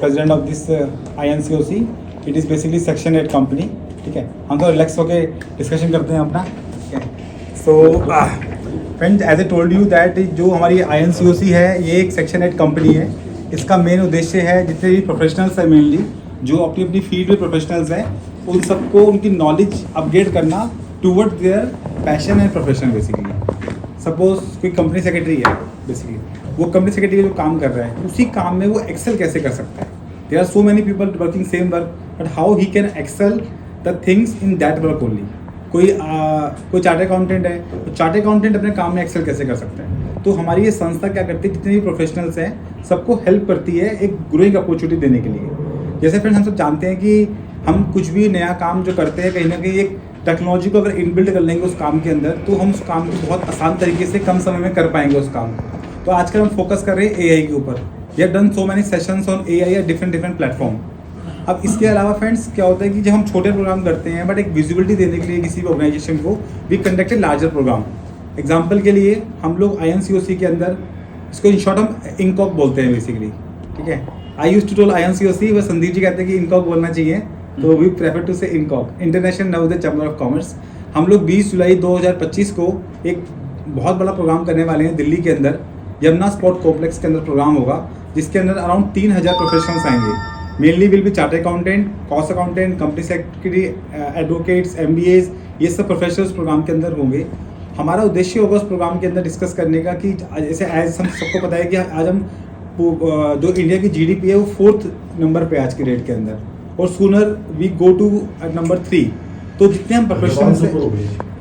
President of this INCOC. It is basically section 8 company. ठीक है, हम तो रिलैक्स होके डिस्कशन करते हैं अपना. ठीक है, so friends, as I told you that जो हमारी INCOC है ये एक सेक्शन 8 कंपनी है. इसका मेन उद्देश्य है जितने भी प्रोफेशनल्स हैं, मेनली जो अपनी अपनी फील्ड में प्रोफेशनल्स हैं, उन सबको उनकी नॉलेज अपग्रेड करना toward their passion and profession. Basically suppose कोई कंपनी सेक्रेटरी है, बेसिकली वो कंपनी सेक्रेटरी जो काम कर रहा है उसी काम में वो एक्सेल कैसे कर सकता है. There are so many people working same work, but how he can excel the things in that work only. कोई चार्ट अकाउंटेंट है, तो चार्ट अकाउंटेंट अपने काम में एक्सेल कैसे कर सकता है. तो हमारी ये संस्था क्या करती है, जितने भी प्रोफेशनल्स हैं सबको हेल्प करती है एक ग्रोइंग अपॉर्चुनिटी देने के लिए. जैसे फ्रेंड्स, हम सब जानते हैं कि हम कुछ भी नया काम जो करते हैं, कहीं ना कहीं एक टेक्नोलॉजी को अगर इनबिल्ड कर लेंगे उस काम के अंदर, तो हम उस काम को बहुत आसान तरीके से कम समय में कर पाएंगे उस काम को. तो आजकल हम फोकस कर रहे हैं AI के ऊपर. We have done so many sessions on AI या डिफरेंट प्लेटफॉर्म. अब इसके अलावा फ्रेंड्स क्या होता है कि जब हम छोटे प्रोग्राम करते हैं, बट एक विजिबिलिटी देने के लिए किसी भी ऑर्गेनाइजेशन को, we conduct a larger program. Example के लिए हम लोग INCOC के अंदर, इसको इन शॉर्ट हम INCOC बोलते हैं बेसिकली. ठीक है, I used to tell INCOC, वह संदीप जी कहते हैं कि INCOC बोलना चाहिए, तो वी प्रेफर टू से INCOC, international Navodaya chamber of commerce. हम लोग 20 जुलाई 2025 को एक बहुत बड़ा प्रोग्राम करने वाले हैं दिल्ली के अंदर. यमुना स्पोर्ट कॉम्प्लेक्स के अंदर प्रोग्राम होगा, जिसके अंदर अराउंड 3000 प्रोफेशनल्स आएंगे. Mainly will be chart accountant, cost accountant, company secretary, advocates, MBAs, ये सब प्रोफेशनल्स प्रोग्राम के अंदर होंगे. हमारा उद्देश्य होगा उस प्रोग्राम के अंदर डिस्कस करने का कि जैसे एज हम सबको पता है कि आज हम जो इंडिया की GDP है वो 4th नंबर पे आज की डेट के अंदर, और sooner we go to number 3. तो जितने हम प्रोफेशनल्स हैं,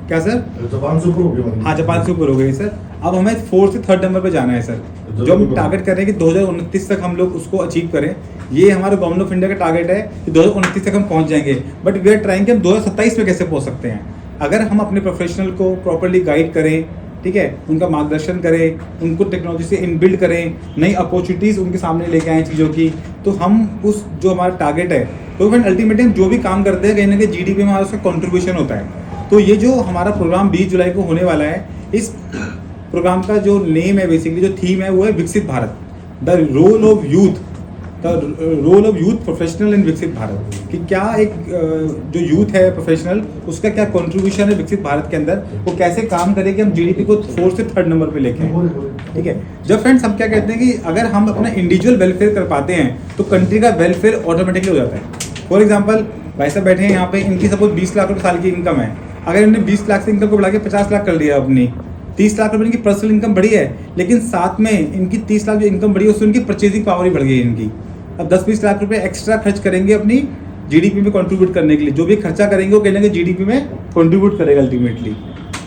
क्या सर? जापान से ऊपर हो गई. हाँ, जापान से ऊपर हो गई सर. अब हमें 4th से 3rd नंबर पे जाना है सर. जो हम टारगेट कर रहे हैं कि 2029 तक हम लोग उसको अचीव करें. ये हमारा गवर्नमेंट ऑफ इंडिया का टारगेट है कि 2029 तक हम पहुंच जाएंगे. बट वी आर ट्राइंग कि हम 2027 में कैसे पहुंच सकते हैं. अगर हम अपने प्रोफेशनल को प्रॉपरली गाइड करें, ठीक है, उनका मार्गदर्शन करें, उनको टेक्नोलॉजी से इनबिल्ड करें, नई अपॉर्चुनिटीज़ उनके सामने लेके आएँ चीज़ों की, तो हम उस जो हमारा टारगेट है, तो फ्रेंड अल्टीमेटली हम जो भी काम करते हैं कहीं ना कहीं GDP में हमारा उसका कॉन्ट्रीब्यूशन होता है. तो ये जो हमारा प्रोग्राम 20 जुलाई को होने वाला है, इस प्रोग्राम का जो नेम है, बेसिकली जो थीम है, वो है Viksit Bharat, the role of youth professional in Viksit Bharat. कि क्या एक जो यूथ है प्रोफेशनल, उसका क्या कंट्रीब्यूशन है विकसित भारत के अंदर, वो कैसे काम करे कि हम GDP को 4th से 3rd नंबर पे लेके आए. ठीक है, जब फ्रेंड्स हम क्या कहते हैं कि अगर हम अपना इंडिविजुअल वेलफेयर कर पाते हैं तो कंट्री का वेलफेयर ऑटोमेटिकली हो जाता है. फॉर एग्जाम्पल, भाई साहब बैठे हैं यहाँ पे, इनकी सपोज 20 लाख रुपये साल की इनकम है. अगर इन्होंने 20 लाख से इनकम को बढ़ा के 50 लाख कर दिया अपनी, 30 लाख रुपये इनकी पर्सनल इनकम बढ़ी है, लेकिन साथ में इनकी 30 लाख जो इनकम बढ़ी है उससे उनकी परचेजिंग पावर ही बढ़ गई है इनकी. अब 10-20 लाख रुपए एक्स्ट्रा खर्च करेंगे अपनी GDP में कंट्रीब्यूट करने के लिए. जो भी खर्चा करेंगे वो कहीं ना कहीं GDP में कंट्रीब्यूट करेगा अल्टीमेटली.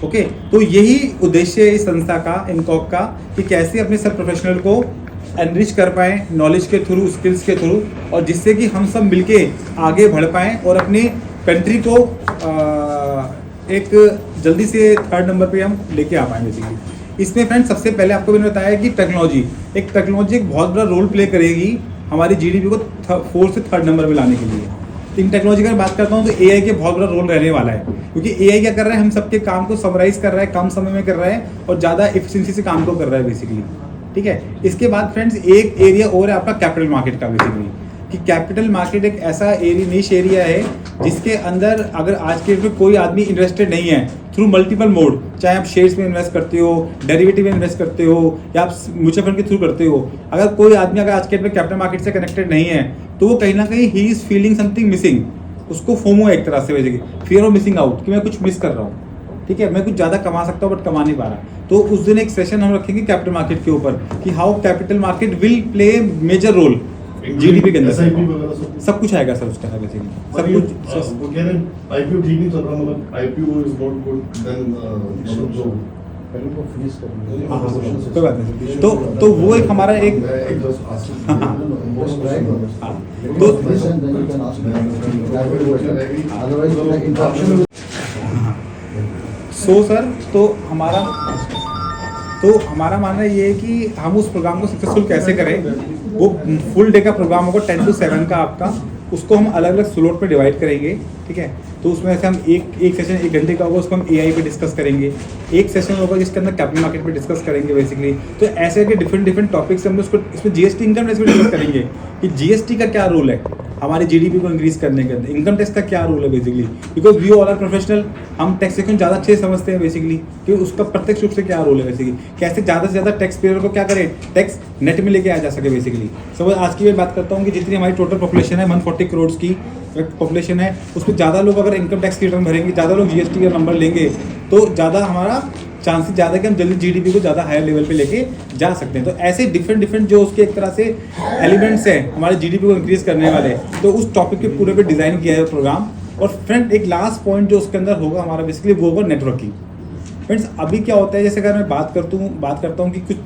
ओके, तो यही उद्देश्य है इस संस्था का, INCOC का, कि कैसे अपने सब प्रोफेशनल को एनरिच कर पाएँ नॉलेज के थ्रू, स्किल्स के थ्रू, और जिससे कि हम सब मिलके आगे बढ़ पाएँ और अपनी कंट्री को एक जल्दी से 3rd नंबर पे हम लेके आ पाएंगे बेसिकली. इसमें फ्रेंड सबसे पहले आपको मैंने बताया कि टेक्नोलॉजी एक बहुत बड़ा रोल प्ले करेगी हमारी GDP को 4th से 3rd नंबर पे लाने के लिए. इन टेक्नोलॉजी का बात करता हूँ तो AI के बहुत बड़ा रोल रहने वाला है, क्योंकि AI क्या कर रहा है, हम सबके काम को समराइज कर रहा है, कम समय में कर रहा है और ज़्यादा एफिशिएंसी से काम को कर रहा है बेसिकली. ठीक है, इसके बाद फ्रेंड्स एक एरिया और है आपका कैपिटल मार्केट का बेसिकली. कि कैपिटल मार्केट एक ऐसा निश एरिया है जिसके अंदर अगर आज के डेट में कोई आदमी इन्वेस्टेड नहीं है थ्रू मल्टीपल मोड, चाहे आप शेयर्स में इन्वेस्ट करते हो, डेरिवेटिव में इन्वेस्ट करते हो, या आप म्यूचुअल फंड के थ्रू करते हो, अगर कोई आदमी अगर आज के डेट में कैपिटल मार्केट से कनेक्टेड नहीं है, तो वो कहीं ना कहीं he is feeling something missing. उसको फोमो है एक तरह से, basically fear of missing out, कि मैं कुछ मिस कर रहा हूँ. ठीक है, मैं कुछ ज़्यादा कमा सकता हूँ बट कमा नहीं पा रहा. तो उस दिन एक सेशन हम रखेंगे कैपिटल मार्केट के ऊपर, कि how capital market will play major role GDP के अंदर. सब कुछ आएगा सर उसका, सब कुछ. वो कह रहे हैं IPO ठीक नहीं चल रहा, मतलब IPO is not good, then जो पहले को फिनिश करेंगे. हाँ, कोई बात नहीं. तो वो एक हमारा एक सो सर, तो हमारा मानना ये है कि हम उस प्रोग्राम को सक्सेसफुल कैसे करें. वो फुल डे का प्रोग्राम होगा 10 to 7 का आपका. उसको हम अलग अलग स्लॉट पे डिवाइड करेंगे, ठीक है। तो उसमें से हम एक सेशन 1 घंटे का होगा, उसको हम AI पे डिस्कस करेंगे। एक सेशन होगा जिसके अंदर कैपिटल मार्केट पे डिस्कस करेंगे बेसिकली। तो ऐसे करके डिफरेंट टॉपिक्स हम उसको इसमें GST इनकम टैक्स पे डिस्कस करेंगे कि GST का क्या रोल है हमारी GDP को इंक्रीज करने के अंदर, इनकम टैक्स का क्या रोल है basically, because we all are professional, हम टैक्सेशन ज़्यादा अच्छे से समझते हैं बेसिकली कि उसका प्रत्यक्ष रूप से क्या रोल है बेसिकली, कैसे ज़्यादा से ज़्यादा टैक्स पेयर को क्या करें, टैक्स नेट में लेके आ जा सके बेसिकली। सपोज आज की मैं बात करता हूँ कि जितनी हमारी टोटल पॉपुलेशन है 140 करोड़ की पॉपुलेशन है, उसमें ज़्यादा लोग अगर इनकम टैक्स की रिटर्न भरेंगे, ज़्यादा लोग GST का नंबर लेंगे, तो ज़्यादा हमारा चांसेस ज़्यादा कि हम जल्दी GDP को ज़्यादा हायर लेवल पे लेके जा सकते हैं। तो ऐसे डिफरेंट जो उसके एक तरह से एलिमेंट्स हैं हमारे GDP को इंक्रीज करने वाले, तो उस टॉपिक के पूरे पे डिज़ाइन किया है प्रोग्राम। और फ्रेंड एक लास्ट पॉइंट जो उसके अंदर होगा हमारा बेसिकली वो होगा नेटवर्किंग। फ्रेंड्स अभी क्या होता है, जैसे अगर मैं बात करता हूँ कि कुछ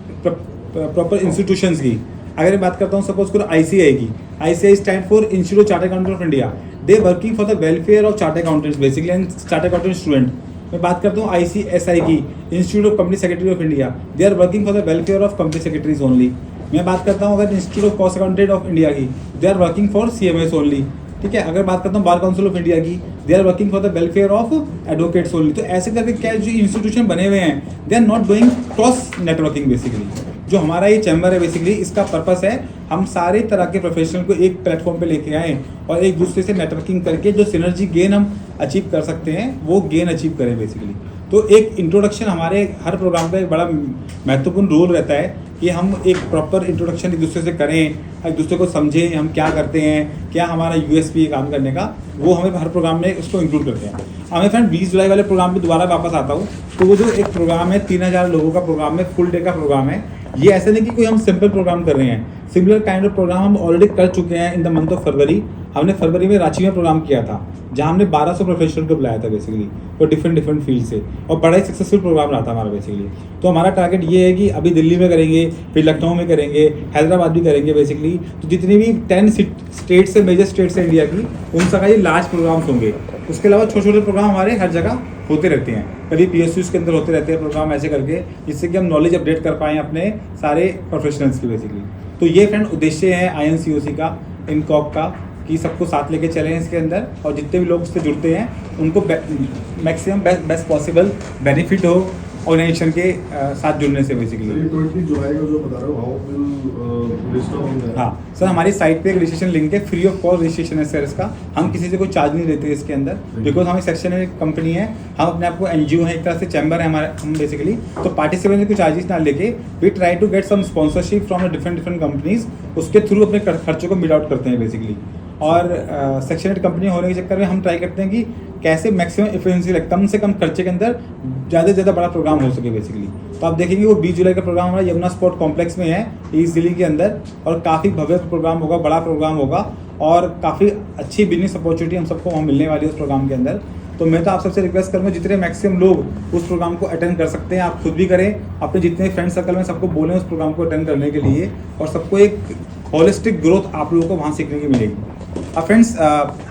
प्रॉपर इंस्टीट्यूशंस की, अगर मैं बात करता हूँ सपोज करो ICAI की, ICAI stand for institute of chartered accountant of India, they working for the welfare of chartered accountants basically and chartered accountant student. मैं बात करता हूँ ICSI की, institute of company secretary of India, they are working for the welfare of company secretaries only. मैं बात करता हूँ अगर institute of cost accountant of India की, they are working for CMS only, ठीक है। अगर बात करता हूँ बार काउंसिल ऑफ इंडिया की, they are working for the welfare of advocates only. तो ऐसे करके क्या जो इंस्टीट्यूशन बने हुए हैं, they are not doing cross networking basically. जो हमारा ये चैम्बर है बेसिकली, इसका पर्पस है हम सारे तरह के प्रोफेशनल को एक प्लेटफॉर्म पे लेके आएँ और एक दूसरे से नेटवर्किंग करके जो सिनर्जी गेन हम अचीव कर सकते हैं वो गेन अचीव करें बेसिकली। तो एक इंट्रोडक्शन हमारे हर प्रोग्राम का एक बड़ा महत्वपूर्ण रोल रहता है कि हम एक प्रॉपर इंट्रोडक्शन एक दूसरे से करें, एक दूसरे को समझें हम क्या करते हैं, क्या हमारा USP है काम करने का, वो हमें हर प्रोग्राम में उसको इंक्लूड करते हैं। हमें फ्रेंड 20 जुलाई वाले प्रोग्राम पे दोबारा वापस आता हूँ। तो वो जो एक प्रोग्राम है 3000 लोगों का प्रोग्राम है, फुल डे का प्रोग्राम है। ये ऐसा नहीं कि कोई हम सिंपल प्रोग्राम कर रहे हैं, सिमिलर काइंड ऑफ प्रोग्राम हम ऑलरेडी कर चुके हैं in the month of February. हमने फरवरी में रांची में प्रोग्राम किया था जहाँ हमने 1200 प्रोफेशनल को बुलाया था बेसिकली, और डिफरेंट फील्ड से, और बड़ा ही सक्सेसफुल प्रोग्राम रहा था हमारा बेसिकली। तो हमारा टारगेट ये है कि अभी दिल्ली में करेंगे, फिर लखनऊ में करेंगे, हैदराबाद भी करेंगे बेसिकली। तो जितनी भी 10 स्टेट्स से, मेजर स्टेट्स से इंडिया की, उन सबका ये लार्ज प्रोग्राम्स होंगे। उसके अलावा छोटे छोटे प्रोग्राम हमारे हर जगह होते रहते हैं, कभी PSUs के अंदर होते रहते हैं प्रोग्राम ऐसे करके, जिससे कि हम नॉलेज अपडेट कर पाएँ अपने सारे प्रोफेशनल्स की बेसिकली। तो ये फ्रेंड उद्देश्य है INCOC का, इनकॉक का, कि सबको साथ लेके चलें इसके अंदर, और जितने भी लोग इससे जुड़ते हैं उनको मैक्सिमम बेस्ट पॉसिबल बेनिफिट हो ऑर्गेनाइजेशन के साथ जुड़ने से बेसिकली। 20 जुलाई को जो बता रहे हो, how will register on that? हाँ सर, हमारी साइट पे एक रजिस्ट्रेशन लिंक है, फ्री ऑफ कॉस्ट रजिस्ट्रेशन है सर इसका। हम किसी से कोई चार्ज नहीं लेते इसके अंदर, बिकॉज हमारी सेक्शन है, कंपनी है, हम अपने आप को NGO है, एक तरह से चैम्बर है हमारा हम बेसिकली। तो पार्टिसिपेंट को चार्जेस ना लेके we try to get some sponsorship from different companies, उसके थ्रू अपने खर्चों को मिट आउट करते हैं बेसिकली। और सेक्शन 8 कंपनी होने के चक्कर में हम ट्राई करते हैं कि कैसे मैक्सिमम एफिशिएंसी लगे, कम से कम खर्चे के अंदर ज़्यादा से ज़्यादा बड़ा प्रोग्राम हो सके बेसिकली। तो आप देखेंगे वो 20 जुलाई का प्रोग्राम हमारा यमुना स्पोर्ट कॉम्प्लेक्स में है ईस्ट दिल्ली के अंदर, और काफ़ी भव्य प्रोग्राम होगा, बड़ा प्रोग्राम होगा, और काफ़ी अच्छी बिजनेस अपॉर्चुनिटी हम सबको वहाँ मिलने वाली है उस प्रोग्राम के अंदर। तो मैं तो आप सबसे रिक्वेस्ट करूँगा जितने मैक्सिमम लोग उस प्रोग्राम को अटेंड कर सकते हैं, आप खुद भी करें, अपने जितने फ्रेंड सर्कल में सबको बोलें उस प्रोग्राम को अटेंड करने के लिए, और सबको एक होलिस्टिक ग्रोथ आप लोगों को वहाँ सीखने की मिलेगी। अब फ्रेंड्स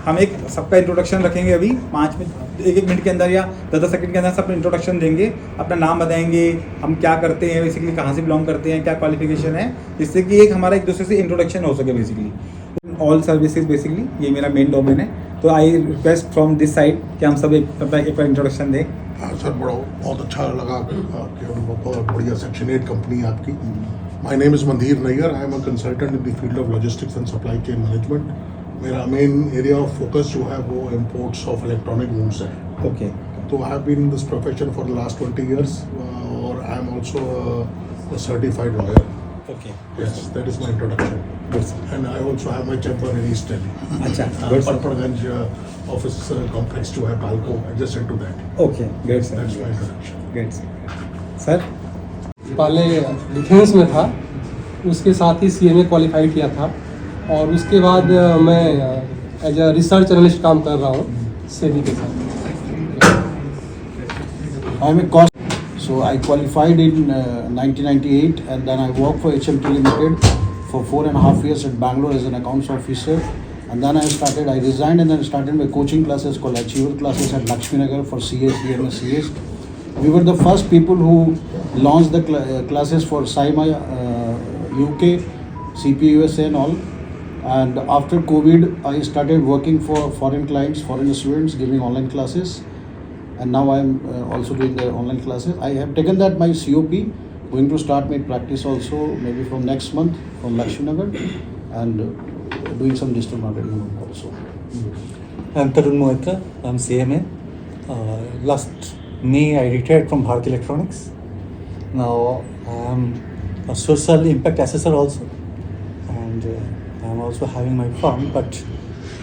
हम एक सबका इंट्रोडक्शन रखेंगे अभी 5 मिनट, 1 मिनट के अंदर या 10 सेकंड के अंदर सब इंट्रोडक्शन देंगे, अपना नाम बताएंगे, हम क्या करते हैं बेसिकली, कहाँ से बिलोंग करते हैं, क्या क्वालिफिकेशन है, जिससे कि एक हमारा एक दूसरे से इंट्रोडक्शन हो सके बेसिकली। ऑल सर्विसेज बेसिकली ये मेरा मेन डोमेन है। तो I request from this side कि हम सब एक बार इंट्रोडक्शन दें। सर बहुत अच्छा लगा कि बहुत बढ़िया सेक्शन 8 कंपनी आपकी। My name is Mandhir Nayyar, I am a consultant in the field of logistics and supply chain management. मेरा मेन एरिया ऑफ फोकस जो है वो इम्पोर्ट्स ऑफ इलेक्ट्रॉनिक गुड्स है। ओके। तो I have been in this profession for the last 20 years, और I am also a certified lawyer. Okay. Yes, that is my introduction. Good sir. And I also have my chamber in East Delhi. अच्छा, good sir. Patparganj office complex जो है Palco, adjacent to that. Okay, great sir. That's my introduction. Great sir. Sir पहले defence में था, उसके साथ ही CMA qualify किया था, और उसके बाद मैं एज अ रिसर्च एनालिस्ट काम कर रहा हूँ सेबी के साथ। I'm a cost. So I qualified in 1998, and then I worked for HMT Limited for 4.5 years at Bangalore as an accounts officer. And then I resigned and then started my coaching classes called Achiever classes at Lakshmi Nagar for CS, EMS, CS. We were the first people who launched the classes for SIMA UK, CP USA and all. And after COVID, I started working for foreign clients, foreign students, giving online classes. And now I am also doing the online classes. I have taken that my COP, going to start my practice also maybe from next month from Lakshminagar, and doing some digital marketing also. I'm Tarun Mohitra. I'm CMA. Last May, I retired from Bharat Electronics. Now I am a social impact assessor also, and I'm also having my firm. But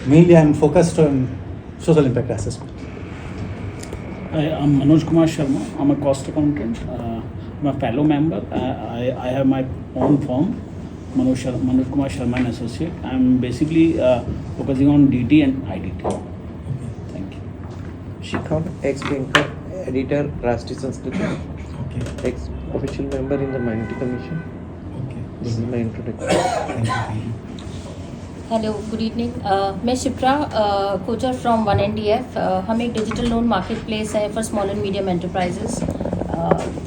mainly, I'm focused on social impact assessment. Hi, I'm Manoj Kumar Sharma. I'm a cost accountant. I'm a fellow member. I have my own firm, Manoj Kumar Sharma and Associate. I'm basically focusing on DT and IDT. Thank you. Shikham, ex-banker, editor, Rashtriya Sanskriti, Okay. ex-official member in the Minority Commission. Okay. This is my introduction. Thank you. Hello good evening मैं Shipra Kochar from 1NDF हम एक digital loan market place है for small and medium enterprises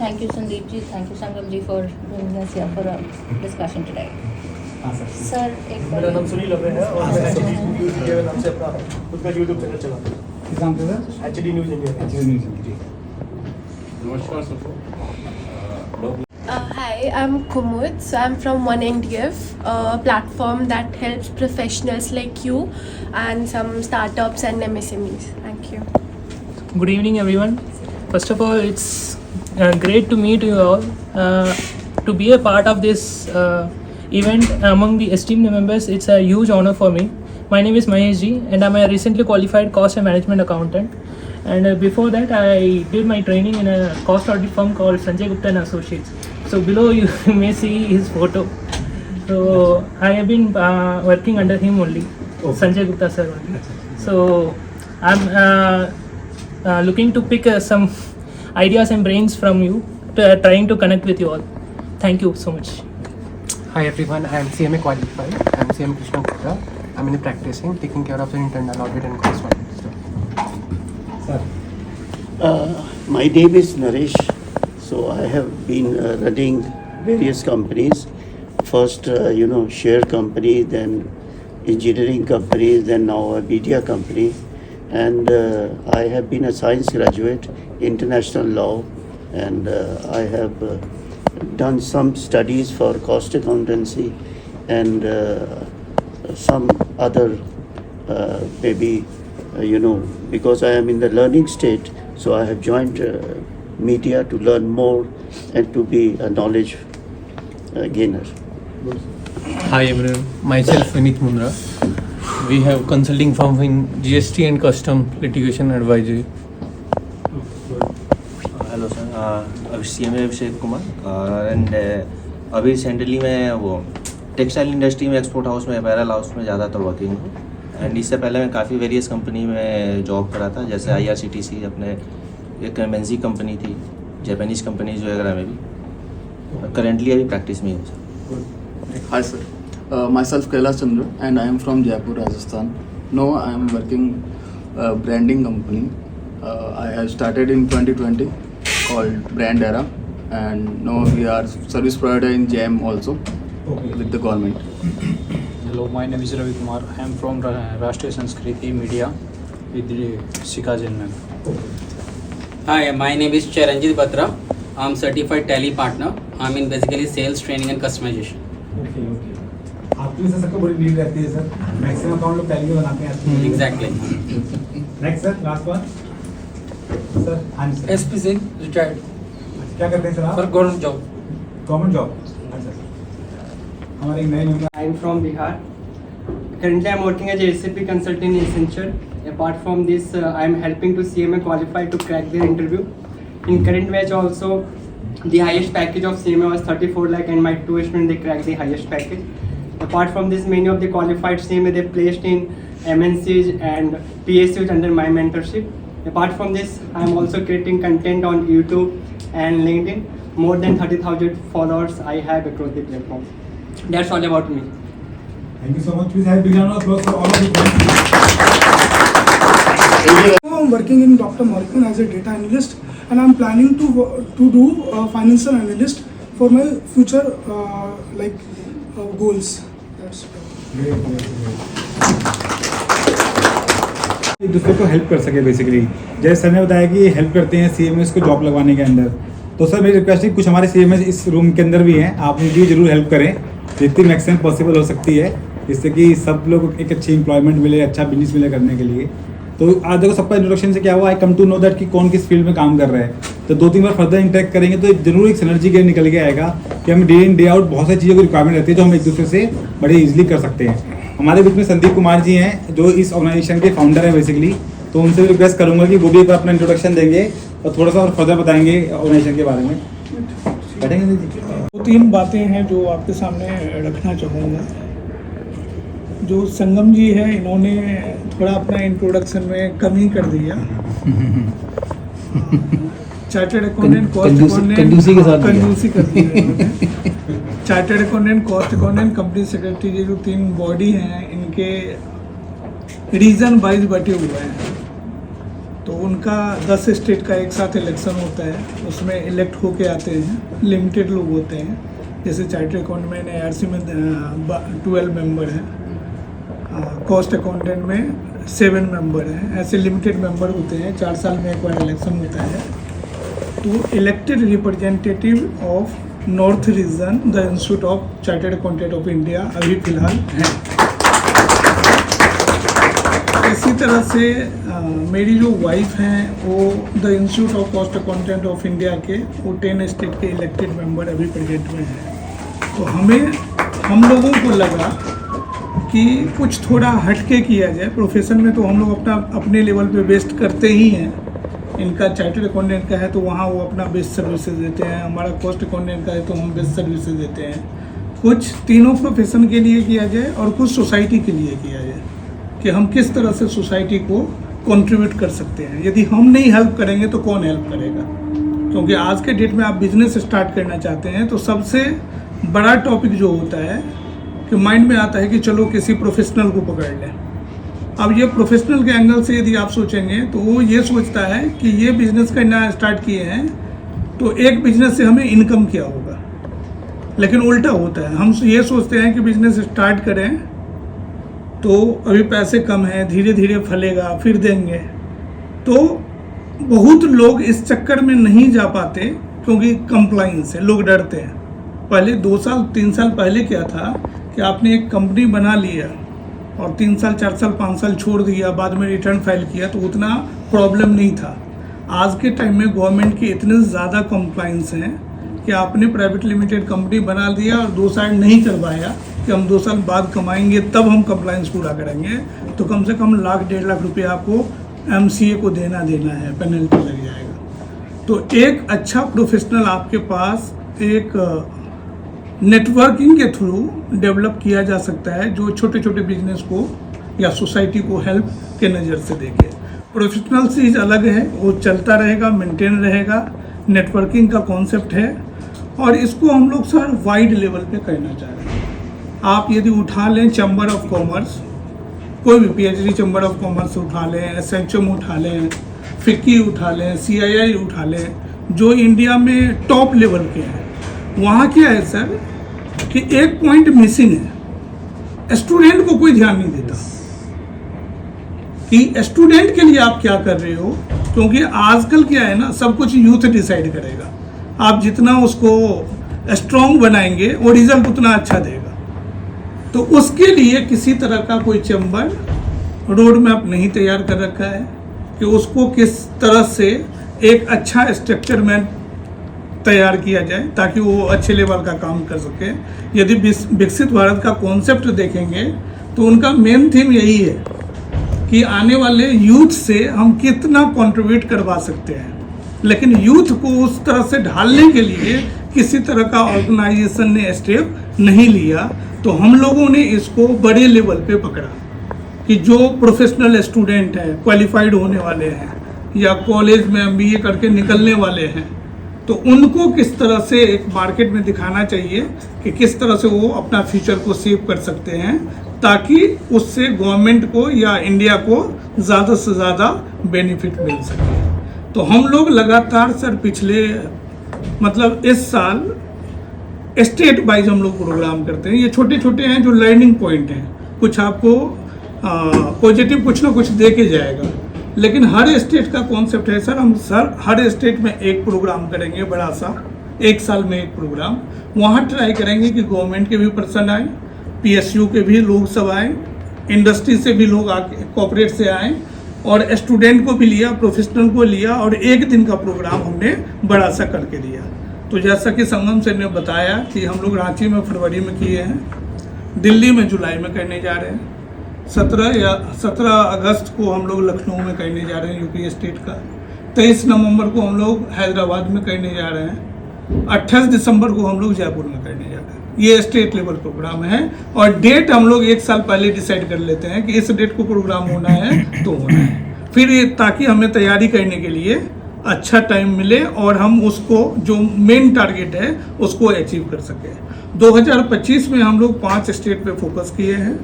thank you Sandeep ji thank you Sangam ji for bringing us here for a discussion today हाँ sir. Sir एक मेरा नाम सुनील अभय है और मैं एचडी न्यूज़ इंडिया के नाम से अपना खुद का यूट्यूब चैनल चलाता हूँ। किस नाम से सर? एचडी न्यूज़ इंडिया का। एक्चुअली न्यूज़ जी। नमस्कार सबको। Hi, I'm Kumud. So I'm from 1NDF, a platform that helps professionals like you and some startups and MSMEs. Thank you. Good evening, everyone. First of all, it's great to meet you all. To be a part of this event among the esteemed members, it's a huge honor for me. My name is Mahesh Ji, and I'm a recently qualified cost and management accountant. And before that, I did my training in a cost audit firm called Sanjay Gupta and Associates. So below you may see his photo. So I have been working under him only, Sanjay Gupta sir only. So I'm looking to pick some ideas and brains from you, trying to connect with you all. Thank you so much. Hi everyone, I am CMA qualified. I am CM Krishna Gupta. I'm in practicing, taking care of the internal audit and cost audit stuff. Sir. My name is Naresh. So I have been running various companies. First, share company, then engineering company, then now a media company. And I have been a science graduate, international law, and I have done some studies for cost accountancy and some other because I am in the learning state, so I have joined media to learn more and to be a knowledge gainer. Hi everyone, myself Vineet Mundra. We have consulting firm in GST and custom litigation advisory. Hello sir, CMA Abhishek Kumar and अभी recently मैं वो textile industry में export house में apparel house में ज़्यादातर working हूँ। And इससे पहले मैं काफ़ी वेरियस कंपनी में जॉब करा था, जैसे IRCTC अपने एक MNC कंपनी थी, जापानीज़ कंपनीज वगैरह में भी। करेंटली अभी प्रैक्टिस में हूँ sir. Hi sir, myself Kailash Chandra and I am from Jaipur, Rajasthan. Now I am working branding company. I have started in 2020 called Brand Era, and now we are service provider in JAM also with the government. Hello, my name is Ravi Kumar. I am from Rashtriya Sanskriti Media with Shikha Jain ma'am. Hi, my name is Charanjit Batra. I am certified tally partner. I am in basically sales training and customization. Okay. आपकी वजह से सबको बड़ी need रहती है sir, maximum account लोग tally बनाते हैं। Exactly. Next sir, last one sir. हाँ जी सर। SP Singh, retired. क्या करते हैं सर आप? For government job. Government job. अच्छा सर। हमारे एक नए member. I am from Bihar. Currently, I am working as a SAP consultant in Accenture. Apart from this, I am helping to CMA qualify to crack their interview. In current batch also, the highest package of CMA was 34 lakh, and my 2 students they cracked the highest package. Apart from this, many of the qualified CMA they placed in MNCs and PSUs under my mentorship. Apart from this, I am also creating content on YouTube and LinkedIn. More than 30,000 followers I have across the platform. That's all about me. Thank you so much. Please have a big round of applause for all of you. I'm working in Dr. Morgan as a data analyst, and I'm planning to do financial analyst for my future goals. That's एक दूसरे को help कर सके basically. जैसे sir ने बताया कि help करते हैं CMS को जॉब लगवाने के अंदर, तो सर मेरी रिक्वेस्ट है कुछ हमारे CMS इस रूम के अंदर भी हैं, आप उनकी जरूर हेल्प करें जितनी मैक्सिमम पॉसिबल हो सकती है, जिससे कि सब लोग एक अच्छी इंप्लॉयमेंट मिले, अच्छा बिजनेस मिले करने के लिए। तो आज देखो सबका इंट्रोडक्शन से क्या हुआ, आई कम टू नो दैट कि कौन किस फील्ड में काम कर रहा है। तो 2-3 बार फर्दर इंटरेक्ट करेंगे तो जरूर एक सिनर्जी के निकल के आएगा कि हम डे इन डे आउट बहुत सारी चीज़ों की रिक्वायरमेंट रहती है जो हम एक दूसरे से बड़े ईजिली कर सकते हैं। हमारे बीच में संदीप कुमार जी हैं जो इस ऑर्गेनाइजेशन के फाउंडर हैं बेसिकली, तो उनसे भी रिक्वेस्ट करूंगा कि वो भी एक बार अपना इंट्रोडक्शन देंगे और थोड़ा सा और फर्दर बताएंगे ऑर्गेनाइजेशन के बारे में। बैठेंगे जी। 2-3 बातें हैं जो आपके सामने रखना चाहूँगा। जो संगम जी है, इन्होंने थोड़ा अपना इंट्रोडक्शन में कमी कर दिया। चार्टर्ड अकाउंटेंट, कॉस्ट अकाउंटेंट, कंजूसी कर दी है। Chartered accountant, cost accountant, company secretary, ये जो 3 बॉडी हैं इनके रीजन वाइज बटे हुए हैं। तो उनका 10 स्टेट का एक साथ इलेक्शन होता है, उसमें इलेक्ट होके आते हैं, लिमिटेड लोग होते हैं। जैसे चार्टर्ड अकाउंटेंट में ARC में 12 मेंबर हैं, कॉस्ट अकाउंटेंट में 7 मेंबर हैं, ऐसे लिमिटेड मेंबर होते हैं। 4 साल में एक बार इलेक्शन होता है। तो elected representative of north region the institute of chartered accountant of India अभी फिलहाल हैं। इसी तरह से मेरी जो वाइफ हैं वो the institute of cost accountant of India के वो 10 स्टेट के इलेक्टेड मेंबर अभी प्रेजेंट में हैं। तो हम लोगों को लगा कि कुछ थोड़ा हटके किया जाए। प्रोफेशन में तो हम लोग अपने लेवल पे बेस्ट करते ही हैं। इनका चार्टर्ड अकाउंटेंट का है तो वहाँ वो अपना बेस्ट सर्विसेज देते हैं, हमारा कॉस्ट अकाउंटेंट का है तो हम बेस्ट सर्विसेज देते हैं। कुछ तीनों प्रोफेशन के लिए किया जाए और कुछ सोसाइटी के लिए किया जाए कि हम किस तरह से सोसाइटी को कंट्रीब्यूट कर सकते हैं। यदि हम नहीं हेल्प करेंगे तो कौन हेल्प करेगा? क्योंकि आज के डेट में आप बिजनेस स्टार्ट करना चाहते हैं तो सबसे बड़ा टॉपिक जो होता है कि माइंड में आता है कि चलो किसी प्रोफेशनल को पकड़ लें। अब ये प्रोफेशनल के एंगल से यदि आप सोचेंगे तो वो ये सोचता है कि ये बिजनेस करना स्टार्ट किए हैं तो एक बिजनेस से हमें इनकम क्या होगा, लेकिन उल्टा होता है। हम ये सोचते हैं कि बिजनेस स्टार्ट करें तो अभी पैसे कम हैं, धीरे धीरे फलेगा फिर देंगे। तो बहुत लोग इस चक्कर में नहीं जा पाते क्योंकि कंप्लाइंस है, लोग डरते हैं। पहले 2 साल 3 साल पहले क्या था कि आपने एक कंपनी बना लिया और 3 साल 4 साल 5 साल छोड़ दिया, बाद में रिटर्न फाइल किया तो उतना प्रॉब्लम नहीं था। आज के टाइम में गवर्नमेंट के इतने ज़्यादा कंप्लाइंस हैं कि आपने प्राइवेट लिमिटेड कंपनी बना दिया और 2 साल नहीं करवाया कि हम 2 साल बाद कमाएंगे तब हम कंप्लाइंस पूरा करेंगे, तो कम से कम लाख 1.5 लाख रुपया आपको MCA को देना है, पेनल्टी लग जाएगा। तो एक अच्छा प्रोफेशनल आपके पास एक नेटवर्किंग के थ्रू डेवलप किया जा सकता है जो छोटे छोटे बिजनेस को या सोसाइटी को हेल्प के नज़र से देखे। प्रोफेशनल चीज़ अलग है, वो चलता रहेगा, मेंटेन रहेगा, नेटवर्किंग का कॉन्सेप्ट है और इसको हम लोग सर वाइड लेवल पे करना चाह रहे हैं। आप यदि उठा लें चैम्बर ऑफ कॉमर्स, कोई भी PhD चैम्बर ऑफ कॉमर्स उठा लें, SHM उठा लें, FICCI उठा लें, CII उठा लें, जो इंडिया में टॉप लेवल के हैं, वहाँ क्या है सर कि एक पॉइंट मिसिंग है, स्टूडेंट को कोई ध्यान नहीं देता कि स्टूडेंट के लिए आप क्या कर रहे हो। क्योंकि आजकल क्या है ना, सब कुछ यूथ डिसाइड करेगा। आप जितना उसको स्ट्रॉन्ग बनाएंगे वो रिजल्ट उतना अच्छा देगा। तो उसके लिए किसी तरह का कोई चैम्बर रोड मैप नहीं तैयार कर रखा है कि उसको किस तरह से एक अच्छा स्ट्रक्चर में तैयार किया जाए ताकि वो अच्छे लेवल का काम कर सके। यदि विकसित भारत का कॉन्सेप्ट देखेंगे तो उनका मेन थीम यही है कि आने वाले यूथ से हम कितना कंट्रीब्यूट करवा सकते हैं, लेकिन यूथ को उस तरह से ढालने के लिए किसी तरह का ऑर्गेनाइजेशन ने स्टेप नहीं लिया। तो हम लोगों ने इसको बड़े लेवल पे पकड़ा कि जो प्रोफेशनल स्टूडेंट हैं, क्वालिफाइड होने वाले हैं या कॉलेज में MBA करके निकलने वाले हैं, तो उनको किस तरह से एक मार्केट में दिखाना चाहिए कि किस तरह से वो अपना फ्यूचर को सेव कर सकते हैं ताकि उससे गवर्नमेंट को या इंडिया को ज़्यादा से ज़्यादा बेनिफिट मिल सके। तो हम लोग लगातार सर पिछले मतलब इस साल स्टेट वाइज हम लोग प्रोग्राम करते हैं। ये छोटे छोटे हैं जो लर्निंग पॉइंट हैं। कुछ आपको पॉजिटिव कुछ ना कुछ दे के जाएगा। लेकिन हर स्टेट का कॉन्सेप्ट है सर, हर स्टेट में एक प्रोग्राम करेंगे बड़ा सा, 1 साल में एक प्रोग्राम। वहाँ ट्राई करेंगे कि गवर्नमेंट के भी पर्सन आए, PSU के भी लोग सब आए, इंडस्ट्री से भी लोग आके, कॉर्पोरेट से आए, और स्टूडेंट को भी लिया, प्रोफेशनल को लिया, और 1 दिन का प्रोग्राम हमने बड़ा सा करके दिया। तो जैसा कि संगम सर ने बताया कि हम लोग रांची में फरवरी में किए हैं, दिल्ली में जुलाई में करने जा रहे हैं, 17 अगस्त को हम लोग लखनऊ में करने जा रहे हैं यूपी स्टेट का, 23 नवंबर को हम लोग हैदराबाद में करने जा रहे हैं, 28 दिसंबर को हम लोग जयपुर में करने जा रहे हैं। ये स्टेट लेवल प्रोग्राम है, और डेट हम लोग 1 साल पहले डिसाइड कर लेते हैं कि इस डेट को प्रोग्राम होना है तो होना है, फिर ये ताकि हमें तैयारी करने के लिए अच्छा टाइम मिले और हम उसको जो मेन टारगेट है उसको अचीव कर सकें। 2025 में हम लोग 5 स्टेट पे फोकस किए हैं,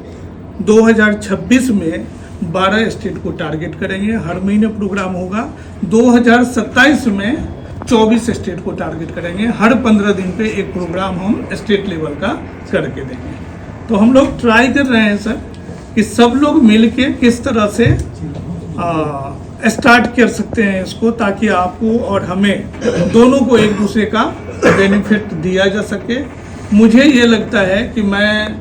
2026 में 12 स्टेट को टारगेट करेंगे, हर महीने प्रोग्राम होगा। 2027 में 24 स्टेट को टारगेट करेंगे, हर 15 दिन पे एक प्रोग्राम हम स्टेट लेवल का करके देंगे। तो हम लोग ट्राई कर रहे हैं सर कि सब लोग मिल के किस तरह से स्टार्ट कर सकते हैं इसको, ताकि आपको और हमें दोनों को एक दूसरे का बेनिफिट दिया जा सके। मुझे ये लगता है कि मैं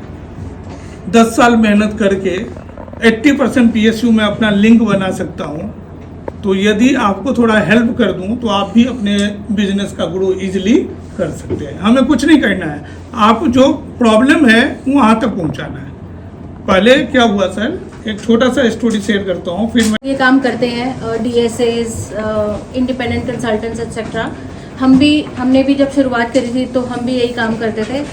10 साल मेहनत करके 80% PSU में अपना लिंक बना सकता हूँ, तो यदि आपको थोड़ा हेल्प कर दूं तो आप भी अपने बिजनेस का ग्रो इजीली कर सकते हैं। हमें कुछ नहीं करना है, आप जो प्रॉब्लम है वहाँ तक पहुँचाना है। पहले क्या हुआ सर, एक छोटा सा स्टोरी शेयर करता हूँ, फिर मैं ये काम करते हैं DSAs, इंडिपेंडेंट कंसल्टेंट्स एक्सेट्रा। हमने भी जब शुरुआत करी थी तो हम भी यही काम करते थे।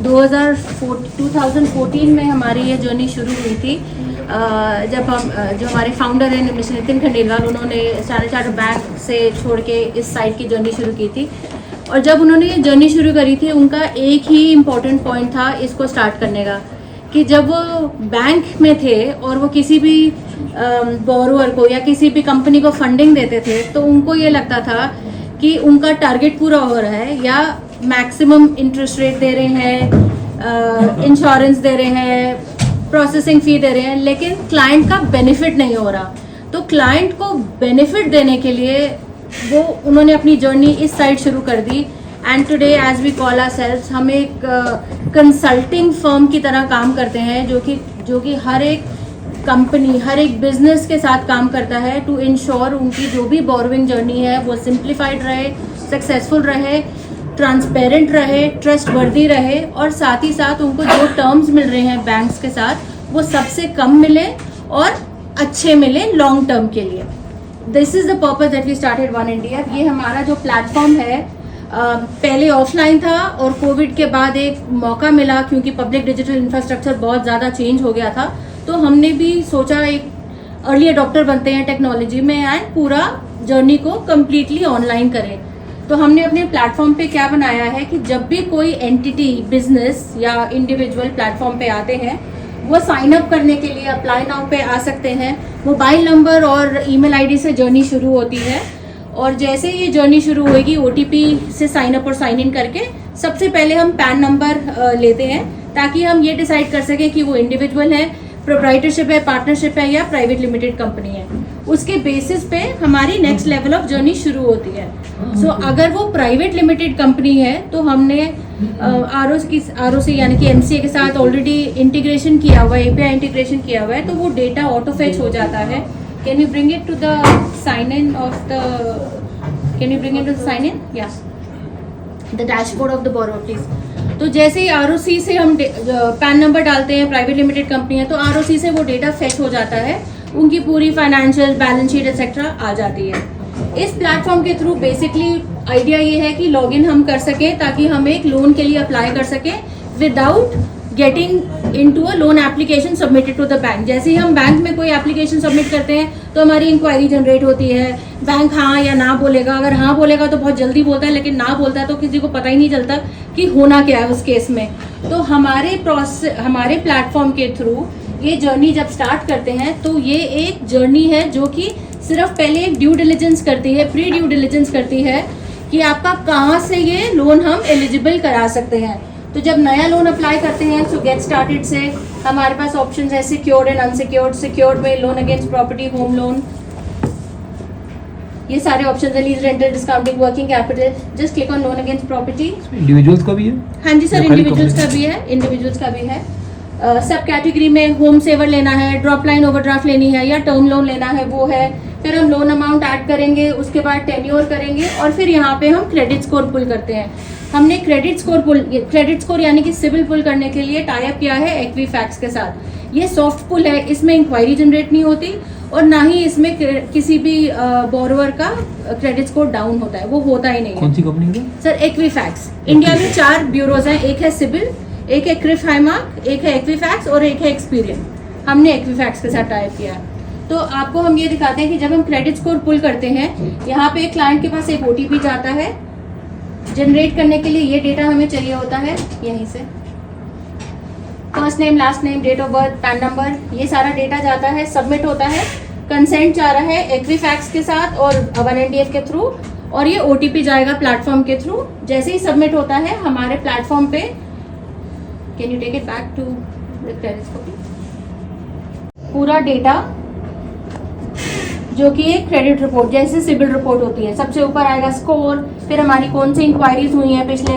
2014 में हमारी ये जर्नी शुरू हुई थी, जब हम जो हमारे फाउंडर हैं मिस्टर नितिन खंडेलवाल, उन्होंने स्टैंडर्ड चार्टर्ड बैंक से छोड़ के इस साइड की जर्नी शुरू की थी। और जब उन्होंने ये जर्नी शुरू करी थी, उनका एक ही इम्पोर्टेंट पॉइंट था इसको स्टार्ट करने का, कि जब वो बैंक में थे और वो किसी भी बोरोअर को या किसी भी कंपनी को फंडिंग देते थे, तो उनको ये लगता था कि उनका टारगेट पूरा हो रहा है, या मैक्सिमम इंटरेस्ट रेट दे रहे हैं, इंश्योरेंस दे रहे हैं, प्रोसेसिंग फ़ी दे रहे हैं, लेकिन क्लाइंट का बेनिफिट नहीं हो रहा। तो क्लाइंट को बेनिफिट देने के लिए वो उन्होंने अपनी जर्नी इस साइड शुरू कर दी। And today as we call ourselves, हम एक कंसल्टिंग फर्म की तरह काम करते हैं, जो कि हर एक कंपनी, हर एक बिजनेस के साथ काम करता है टू इंश्योर उनकी जो भी बोरोइंग जर्नी है वो सिंप्लीफाइड रहे, सक्सेसफुल रहे, ट्रांसपेरेंट रहे, ट्रस्टवर्दी रहे, और साथ ही साथ उनको जो टर्म्स मिल रहे हैं बैंक्स के साथ वो सबसे कम मिले और अच्छे मिले लॉन्ग टर्म के लिए। This is the purpose that we started one India. ये हमारा जो प्लेटफॉर्म है पहले ऑफलाइन था, और कोविड के बाद एक मौका मिला क्योंकि पब्लिक डिजिटल इंफ्रास्ट्रक्चर बहुत ज़्यादा चेंज हो गया था, तो हमने भी सोचा एक अर्ली अडॉप्टर बनते हैं टेक्नोलॉजी में एंड पूरा जर्नी को कम्प्लीटली ऑनलाइन करें। तो हमने अपने प्लेटफॉर्म पे क्या बनाया है कि जब भी कोई एंटिटी, बिजनेस या इंडिविजुअल प्लेटफॉर्म पे आते हैं, वो साइन अप करने के लिए अप्लाई नाउ पे आ सकते हैं। मोबाइल नंबर और ईमेल आईडी से जर्नी शुरू होती है, और जैसे ये जर्नी शुरू होगी OTP से साइन अप और साइन इन करके सबसे पहले हम पैन नंबर लेते हैं, ताकि हम ये डिसाइड कर सकें कि वो इंडिविजुअल है, प्रोप्राइटरशिप है, पार्टनरशिप है, या प्राइवेट लिमिटेड कंपनी है। उसके बेसिस पे हमारी नेक्स्ट लेवल ऑफ जर्नी शुरू होती है। सो अगर वो प्राइवेट लिमिटेड कंपनी है तो हमने ROC यानी कि MCA के साथ ऑलरेडी इंटीग्रेशन किया हुआ है, API इंटीग्रेशन किया हुआ है, तो वो डेटा ऑटो फेच हो जाता है। Can you bring it to the sign in of the sign in या the dashboard of the borrower please. तो जैसे ही ROC से हम पैन नंबर डालते हैं, प्राइवेट लिमिटेड कंपनी है, तो ROC से वो डेटा फेच हो जाता है, उनकी पूरी फाइनेंशियल, बैलेंस शीट एक्सेट्रा आ जाती है। इस प्लेटफॉर्म के थ्रू बेसिकली आइडिया ये है कि लॉगिन हम कर सकें, ताकि हम एक लोन के लिए अप्लाई कर सकें without getting into a loan application submitted to the bank. जैसे ही हम बैंक में कोई एप्लीकेशन सबमिट करते हैं तो हमारी इंक्वायरी जनरेट होती है, बैंक हाँ या ना बोलेगा। अगर हाँ बोलेगा तो बहुत जल्दी बोलता है, लेकिन ना बोलता है तो किसी को पता ही नहीं चलता कि होना क्या है उस केस में। तो हमारे प्लेटफॉर्म के थ्रू ये जर्नी जब स्टार्ट करते हैं, तो ये एक जर्नी है जो कि सिर्फ पहले एक ड्यू डिलिजेंस करती है, प्री ड्यू डिलिजेंस करती है कि आपका कहाँ से ये लोन हम एलिजिबल करा सकते हैं। तो जब नया लोन अप्लाई करते हैं सो गेट स्टार्टेड से हमारे पास ऑप्शंस है सिक्योर्ड एंड अनसिक्योर्ड। सिक्योर्ड में loan against property, home loan, ये सारे ऑप्शन है, lease rental, discounting, working capital. Just click on loan against property. Individuals का भी है? हाँ जी सर, इंडिविजुअल्स का भी है, इंडिविजुअल्स का भी है। सब कैटेगरी में होम सेवर लेना है, ड्रॉप लाइन ओवरड्राफ्ट लेनी है या टर्म लोन लेना है वो है। फिर हम लोन अमाउंट ऐड करेंगे, उसके बाद टेन्योर करेंगे और फिर यहाँ पे हम क्रेडिट स्कोर पुल करते हैं। हमने क्रेडिट स्कोर यानी कि सिविल पुल करने के लिए टाई अप किया है एक्वीफैक्स के साथ। ये सॉफ्ट पुल है, इसमें इंक्वायरी जनरेट नहीं होती और ना ही इसमें किसी भी बोरोवर का क्रेडिट स्कोर डाउन होता है, वो होता ही नहीं है। कौन सी कंपनी का? सर एक्वीफैक्स। इंडिया में 4 ब्यूरोज हैं, एक है सिविल, एक है क्रिफ हाईमार्क, एक है एक्वीफैक्स और एक है एक्सपीरियन। हमने एक्वीफैक्स के साथ टाई अप किया है। तो आपको हम ये दिखाते हैं कि जब हम क्रेडिट स्कोर पुल करते हैं, यहाँ पे क्लाइंट के पास एक OTP जाता है। जनरेट करने के लिए ये डेटा हमें चाहिए होता है यहीं से, first name, last name, date of birth, PAN number, ये सारा डेटा जाता है, सबमिट होता है। कंसेंट जा रहा है एक्वीफैक्स के साथ और 1NDF के थ्रू और ये OTP जाएगा प्लेटफॉर्म के थ्रू। जैसे ही सबमिट होता है हमारे प्लेटफॉर्म पे, can you take it back to the credit score, पूरा डेटा जो कि एक क्रेडिट रिपोर्ट जैसे सिविल रिपोर्ट होती है, सबसे ऊपर आएगा स्कोर, फिर हमारी कौन सी इंक्वायरीज हुई हैं पिछले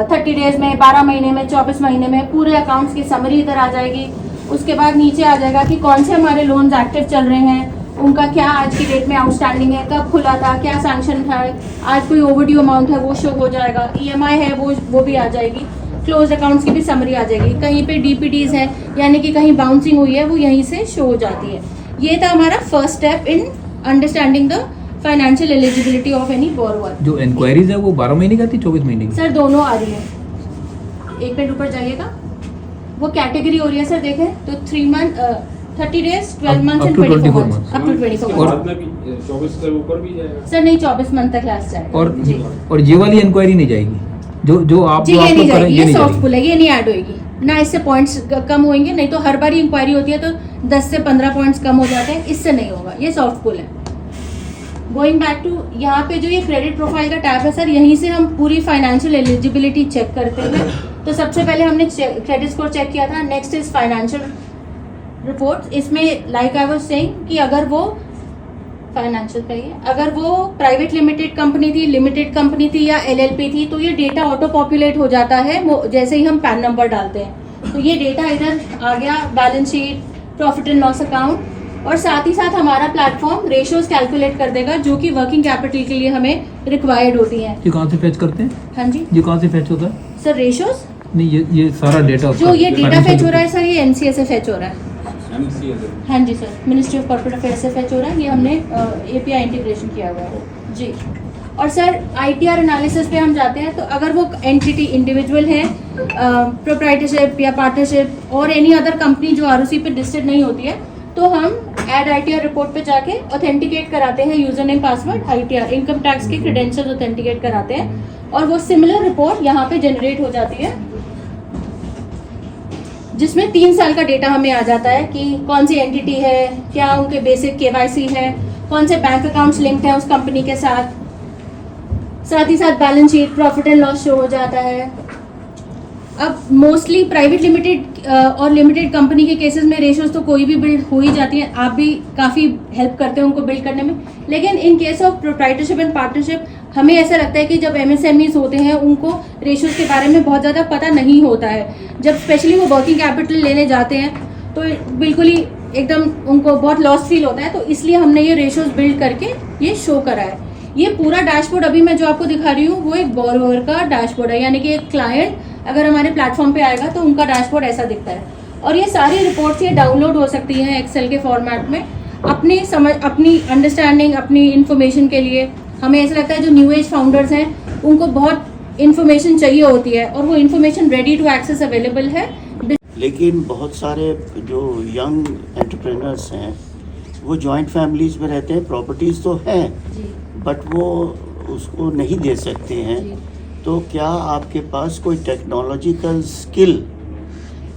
30 डेज में, 12 महीने में, 24 महीने में, पूरे अकाउंट्स की समरी इधर आ जाएगी। उसके बाद नीचे आ जाएगा कि कौन से हमारे लोन्स एक्टिव चल रहे हैं, उनका क्या आज की डेट में आउटस्टैंडिंग है, कब खुला था, क्या सैंक्शन था, आज कोई ओवरड्यू अमाउंट है वो शो हो जाएगा, EMI है वो भी आ जाएगी, क्लोज अकाउंट्स की भी समरी आ जाएगी। कहीं पे DPDs है यानी कि कहीं बाउंसिंग हुई है वो यहीं से शो हो जाती है। ये था हमारा first step in understanding the financial eligibility of any borrower. जो इंक्वायरीज है वो 12 महीने का थी, 24 महीने की? सर दोनों आ रही है। एक मिनट ऊपर जाइएगा, वो कैटेगरी हो रही है सर, देखें तो 3 month, 30 days, 12 months and 24 months, up to 24 months. 24 से ऊपर भी जाएगा सर नहीं, 24 मंथ तक लास्ट जाएगा। और ये वाली इंक्वायरी नहीं जाएगी जो आप जी, ये नहीं जाएगी, ये नहीं सॉफ्ट पुल है, ये नहीं ऐड होएगी ना, इससे पॉइंट्स कम होंगे। नहीं तो हर बार इंक्वायरी होती है तो 10 से 15 पॉइंट्स कम हो जाते हैं, इससे नहीं होगा, ये सॉफ्ट पुल है। गोइंग बैक टू यहाँ पे जो ये क्रेडिट प्रोफाइल का टैब है सर, यहीं से हम पूरी फाइनेंशियल एलिजिबिलिटी चेक करते हैं। तो सबसे पहले हमने क्रेडिट स्कोर चेक किया था, नेक्स्ट इज फाइनेंशियल रिपोर्ट। इसमें लाइक आई वाज सेइंग कि अगर वो फाइनेंशियल चाहिए, अगर वो प्राइवेट लिमिटेड कंपनी थी, लिमिटेड कंपनी थी या LLP थी तो ये डेटा ऑटो पॉपुलेट हो जाता है जैसे ही हम पैन नंबर डालते हैं। तो ये डेटा इधर आ गया, balance sheet, profit and loss account, और साथ ही साथ हमारा प्लेटफॉर्म रेशियोज कैलकुलेट कर देगा जो कि वर्किंग कैपिटल के लिए हमें रिक्वायर्ड होती हैं। ये कहाँ से फेच करते हैं? हाँ जी, ये कहाँ से फेच होता है सर रेशियोज? नहीं, ये सारा डेटा जो ये डेटा फेच हो रहा है सर, ये MCA से फेच हो रहा है। हाँ जी sir, ministry of corporate affairs से फेच हो रहा है, ये हमने API इंटीग्रेशन किया हुआ है जी। और सर ITR एनालिसिस पे हम जाते हैं, तो अगर वो एंटिटी इंडिविजुअल है, प्रोप्राइटरशिप या पार्टनरशिप और एनी अदर कंपनी जो ROC पे लिस्टेड नहीं होती है, तो हम ऐड ITR रिपोर्ट पे जाके ऑथेंटिकेट कराते हैं, user name, password, ITR income tax के क्रेडेंशियल्स ऑथेंटिकेट कराते हैं और वो सिमिलर रिपोर्ट यहाँ पे जनरेट हो जाती है, जिसमें 3 साल का डेटा हमें आ जाता है कि कौन सी एंटिटी है, क्या उनके बेसिक KYC है, कौन से बैंक अकाउंट्स लिंक्ड हैं उस कंपनी के साथ ही साथ balance sheet, profit and loss show हो जाता है। अब मोस्टली प्राइवेट लिमिटेड और लिमिटेड कंपनी के केसेस में रेशियोज तो कोई भी बिल्ड हो ही जाती है, आप भी काफ़ी हेल्प करते हैं उनको बिल्ड करने में। लेकिन in case of proprietorship and partnership हमें ऐसा लगता है कि जब MSMEs होते हैं उनको रेशियोज के बारे में बहुत ज़्यादा पता नहीं होता है। जब स्पेशली वो वर्किंग कैपिटल लेने जाते हैं तो बिल्कुल ही एकदम उनको बहुत लॉस फील होता है, तो इसलिए हमने ये रेशियोज बिल्ड करके ये शो करा है। ये पूरा डैशबोर्ड अभी मैं जो आपको दिखा रही हूँ वो एक बोरोवर का डैशबोर्ड है, यानी कि एक क्लाइंट अगर हमारे प्लेटफॉर्म पे आएगा तो उनका डैशबोर्ड ऐसा दिखता है। और ये सारी रिपोर्ट्स ये डाउनलोड हो सकती हैं एक्सेल के फॉर्मेट में, अपनी अंडरस्टैंडिंग, अपनी इन्फॉर्मेशन के लिए। हमें ऐसा लगता है जो न्यू एज फाउंडर्स हैं उनको बहुत इन्फॉर्मेशन चाहिए होती है और वो information ready to access available है। लेकिन बहुत सारे जो यंग एंटरप्रेन्योर्स हैं वो जॉइंट फैमिलीज में रहते हैं, प्रॉपर्टीज़ तो हैं बट वो उसको नहीं दे सकते हैं। तो क्या आपके पास कोई टेक्नोलॉजिकल स्किल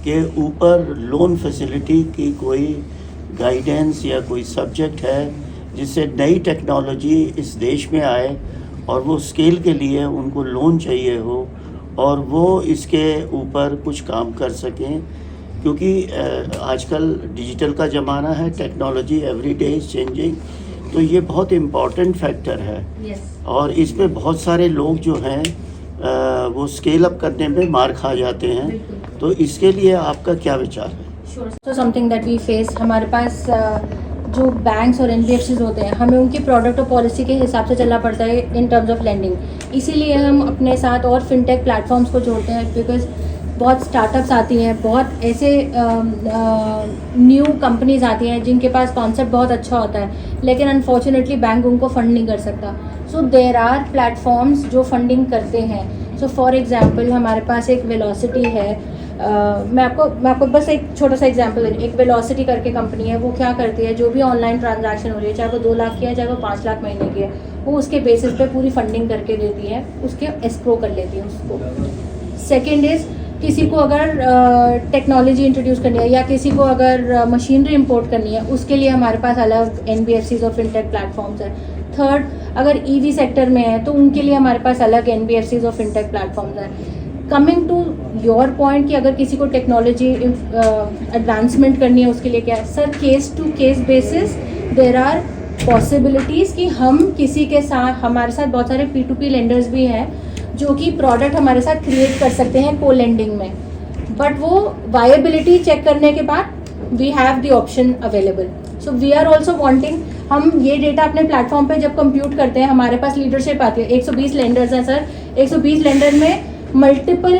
के ऊपर लोन फैसिलिटी की कोई गाइडेंस या कोई सब्जेक्ट है जिससे नई टेक्नोलॉजी इस देश में आए और वो स्केल के लिए उनको लोन चाहिए हो और वो इसके ऊपर कुछ काम कर सकें, क्योंकि आजकल डिजिटल का ज़माना है, technology every day is changing, तो ये बहुत इम्पॉर्टेंट फैक्टर है। और इसमें बहुत सारे लोग जो हैं वो स्केल अप करने में मार खा जाते हैं, तो इसके लिए आपका क्या विचार है? So something that we face, हमारे पास जो बैंक्स और NBFCs होते हैं, हमें उनकी प्रोडक्ट और पॉलिसी के हिसाब से चलना पड़ता है इन टर्म्स ऑफ लेंडिंग। इसीलिए हम अपने साथ और फिनटेक प्लेटफॉर्म्स को जोड़ते हैं, बिकॉज बहुत स्टार्टअप्स आती हैं, बहुत ऐसे न्यू कंपनीज आती हैं जिनके पास कॉन्सेप्ट बहुत अच्छा होता है, लेकिन अनफॉर्चुनेटली बैंक उनको फंड नहीं कर सकता। सो देयर आर प्लेटफॉर्म्स जो फंडिंग करते हैं। सो फॉर एग्जांपल हमारे पास एक वेलोसिटी है। मैं आपको बस एक छोटा सा एग्जांपल है। एक वेलोसिटी करके कंपनी है, वो क्या करती है, जो भी ऑनलाइन ट्रांजैक्शन हो रही है, चाहे वो 2 लाख की है, चाहे वो 5 लाख महीने की है, वो उसके बेसिस पे पूरी फंडिंग करके देती है, उसके एस्क्रो कर लेती है उसको। सेकेंड इज़, किसी को अगर टेक्नोलॉजी इंट्रोड्यूस करनी है या किसी को अगर मशीनरी इंपोर्ट करनी है, उसके लिए हमारे पास अलग NBFCs और फिनटेक प्लेटफॉर्म्स है। थर्ड, अगर EV सेक्टर में है तो उनके लिए हमारे पास अलग NBFCs और फिनटेक प्लेटफॉर्म्स हैं। कमिंग टू योर पॉइंट कि अगर किसी को टेक्नोलॉजी एडवांसमेंट करनी है, उसके लिए क्या है sir, case to case basis there are possibilities कि हम किसी के साथ, हमारे साथ बहुत सारे P2P लेंडर्स भी हैं जो कि प्रोडक्ट हमारे साथ क्रिएट कर सकते हैं को लेंडिंग में, बट वो वायबिलिटी चेक करने के बाद we have the option available. So we are also wanting, हम ये डेटा अपने प्लेटफॉर्म पे जब कंप्यूट करते हैं, हमारे पास लीडरशिप आती है। 120 लेंडर्स हैं सर, 120 लेंडर में मल्टीपल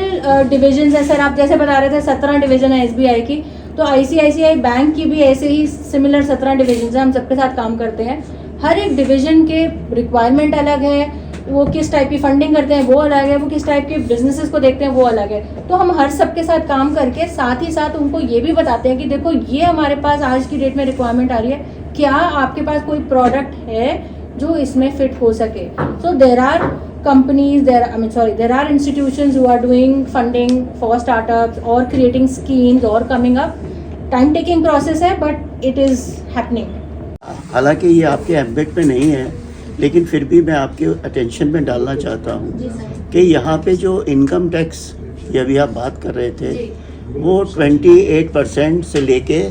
डिविजन्स हैं सर। आप जैसे बता रहे थे 17 डिवीजन है SBI की, तो ICICI बैंक की भी ऐसे ही सिमिलर 17 डिविजन्स हैं। हम सबके साथ काम करते हैं। हर एक डिवीजन के रिक्वायरमेंट अलग है, वो किस टाइप की फंडिंग करते हैं वो अलग है, वो किस टाइप के बिजनेसेस को देखते हैं वो अलग है। तो हम हर सबके साथ काम करके साथ ही साथ उनको ये भी बताते हैं कि देखो ये हमारे पास आज की डेट में रिक्वायरमेंट आ रही है, क्या आपके पास कोई प्रोडक्ट है जो इसमें फिट हो सके। So there are companies, there are institutions who are doing funding for startups or creating schemes or coming up. Time taking process है, but it is happening. हालांकि ये आपके एम्बिट में नहीं है, लेकिन फिर भी मैं आपके अटेंशन में डालना चाहता हूँ कि यहाँ पे जो इनकम टैक्स ये अभी आप बात कर रहे थे, वो 28% से लेके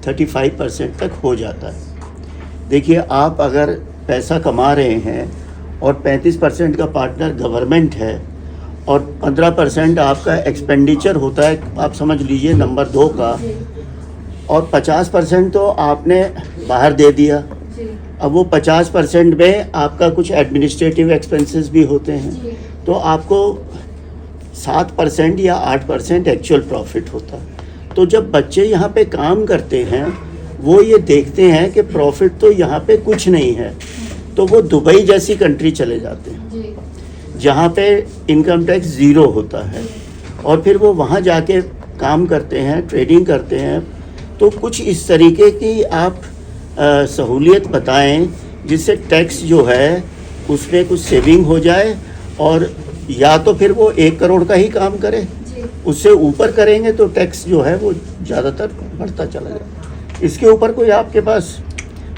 35% तक हो जाता है। देखिए, आप अगर पैसा कमा रहे हैं और 35% का पार्टनर गवर्नमेंट है और 15% आपका एक्सपेंडिचर होता है, आप समझ लीजिए नंबर 2 का, और 50% तो आपने बाहर दे दिया। अब वो 50% में आपका कुछ एडमिनिस्ट्रेटिव एक्सपेंसेस भी होते हैं, तो आपको 7% या 8% एक्चुअल प्रॉफिट होता है। तो जब बच्चे यहाँ पे काम करते हैं, वो ये देखते हैं कि प्रॉफिट तो यहाँ पे कुछ नहीं है, तो वो दुबई जैसी कंट्री चले जाते हैं जहाँ पे इनकम टैक्स 0 होता है, और फिर वो वहाँ जाके काम करते हैं, ट्रेडिंग करते हैं। तो कुछ इस तरीके की आप सहूलियत बताएं जिससे टैक्स जो है उसमें कुछ सेविंग हो जाए, और या तो फिर वो 1 करोड़ का ही काम करे, उससे ऊपर करेंगे तो टैक्स जो है वो ज़्यादातर बढ़ता चला जाए। इसके ऊपर कोई आपके पास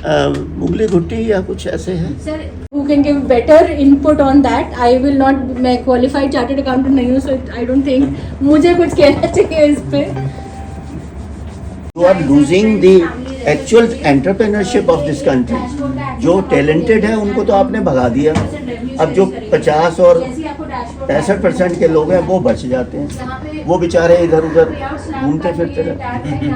उंगली घुट्टी या कुछ ऐसे हैं? Sir, who can give better input on that? I will not, मैं qualified chartered accountant नहीं हूँ, so I don't think मुझे कुछ कहना चाहिए इस पे। You are losing the actual entrepreneurship of this country. जो talented है उनको तो आपने भगा दिया। अब जो 50 और 65% के लोग हैं वो बच जाते हैं, वो बेचारे इधर उधर घूमते फिरते रहते हैं।